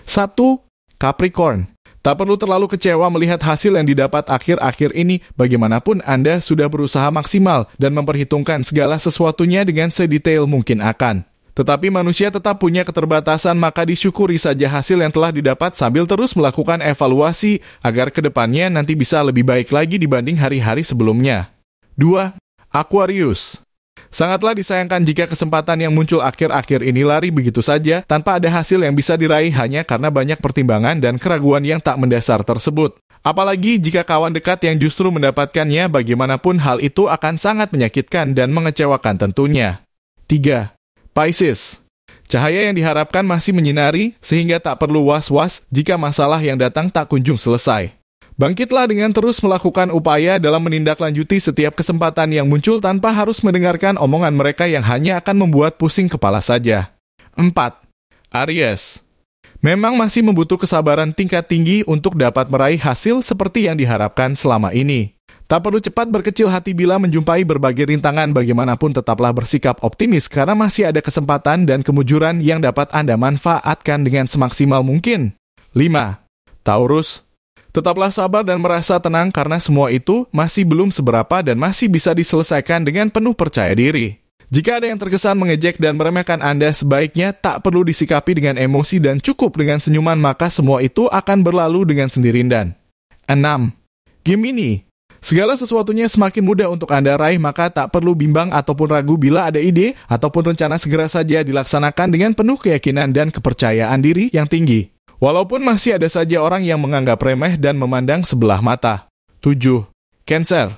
1. Capricorn. Tak perlu terlalu kecewa melihat hasil yang didapat akhir-akhir ini, bagaimanapun Anda sudah berusaha maksimal dan memperhitungkan segala sesuatunya dengan sedetail mungkin akan. Tetapi manusia tetap punya keterbatasan, maka disyukuri saja hasil yang telah didapat sambil terus melakukan evaluasi agar kedepannya nanti bisa lebih baik lagi dibanding hari-hari sebelumnya. 2. Aquarius. Sangatlah disayangkan jika kesempatan yang muncul akhir-akhir ini lari begitu saja tanpa ada hasil yang bisa diraih hanya karena banyak pertimbangan dan keraguan yang tak mendasar tersebut. Apalagi jika kawan dekat yang justru mendapatkannya, bagaimanapun hal itu akan sangat menyakitkan dan mengecewakan tentunya. 3. Pisces. Cahaya yang diharapkan masih menyinari sehingga tak perlu was-was jika masalah yang datang tak kunjung selesai. Bangkitlah dengan terus melakukan upaya dalam menindaklanjuti setiap kesempatan yang muncul tanpa harus mendengarkan omongan mereka yang hanya akan membuat pusing kepala saja. 4. Aries. Memang masih membutuhkan kesabaran tingkat tinggi untuk dapat meraih hasil seperti yang diharapkan selama ini. Tak perlu cepat berkecil hati bila menjumpai berbagai rintangan, bagaimanapun tetaplah bersikap optimis karena masih ada kesempatan dan kemujuran yang dapat Anda manfaatkan dengan semaksimal mungkin. 5. Taurus. Tetaplah sabar dan merasa tenang karena semua itu masih belum seberapa dan masih bisa diselesaikan dengan penuh percaya diri. Jika ada yang terkesan mengejek dan meremehkan Anda, sebaiknya tak perlu disikapi dengan emosi dan cukup dengan senyuman, maka semua itu akan berlalu dengan sendirian. 6. Gemini. Segala sesuatunya semakin mudah untuk Anda raih, maka tak perlu bimbang ataupun ragu bila ada ide ataupun rencana segera saja dilaksanakan dengan penuh keyakinan dan kepercayaan diri yang tinggi. Walaupun masih ada saja orang yang menganggap remeh dan memandang sebelah mata. 7. Cancer.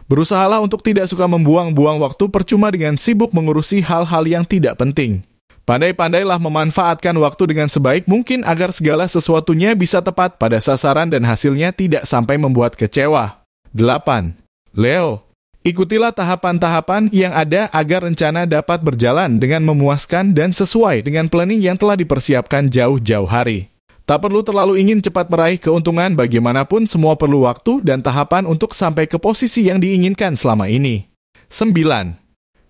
Berusahalah untuk tidak suka membuang-buang waktu percuma dengan sibuk mengurusi hal-hal yang tidak penting. Pandai-pandailah memanfaatkan waktu dengan sebaik mungkin agar segala sesuatunya bisa tepat pada sasaran dan hasilnya tidak sampai membuat kecewa. 8. Leo. Ikutilah tahapan-tahapan yang ada agar rencana dapat berjalan dengan memuaskan dan sesuai dengan planning yang telah dipersiapkan jauh-jauh hari. Tak perlu terlalu ingin cepat meraih keuntungan, bagaimanapun semua perlu waktu dan tahapan untuk sampai ke posisi yang diinginkan selama ini. 9.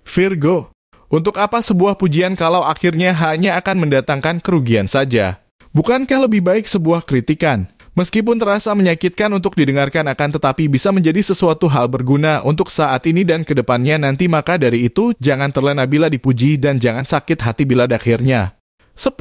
Virgo. Untuk apa sebuah pujian kalau akhirnya hanya akan mendatangkan kerugian saja? Bukankah lebih baik sebuah kritikan? Meskipun terasa menyakitkan untuk didengarkan akan tetapi bisa menjadi sesuatu hal berguna untuk saat ini dan kedepannya nanti, maka dari itu jangan terlena bila dipuji dan jangan sakit hati bila akhirnya. 10.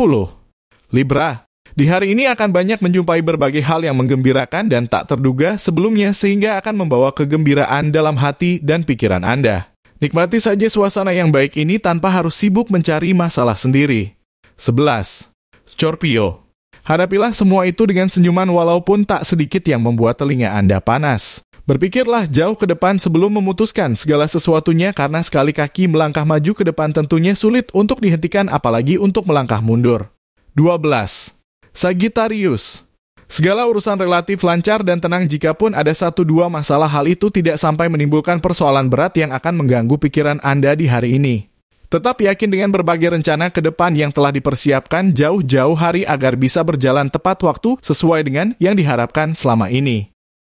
Libra. Di hari ini akan banyak menjumpai berbagai hal yang menggembirakan dan tak terduga sebelumnya sehingga akan membawa kegembiraan dalam hati dan pikiran Anda. Nikmati saja suasana yang baik ini tanpa harus sibuk mencari masalah sendiri. 11. Scorpio. Hadapilah semua itu dengan senyuman walaupun tak sedikit yang membuat telinga Anda panas. Berpikirlah jauh ke depan sebelum memutuskan segala sesuatunya karena sekali kaki melangkah maju ke depan tentunya sulit untuk dihentikan apalagi untuk melangkah mundur. 12. Sagittarius. Segala urusan relatif lancar dan tenang jikapun ada 1-2 masalah, hal itu tidak sampai menimbulkan persoalan berat yang akan mengganggu pikiran Anda di hari ini. Tetap yakin dengan berbagai rencana ke depan yang telah dipersiapkan jauh-jauh hari agar bisa berjalan tepat waktu sesuai dengan yang diharapkan selama ini.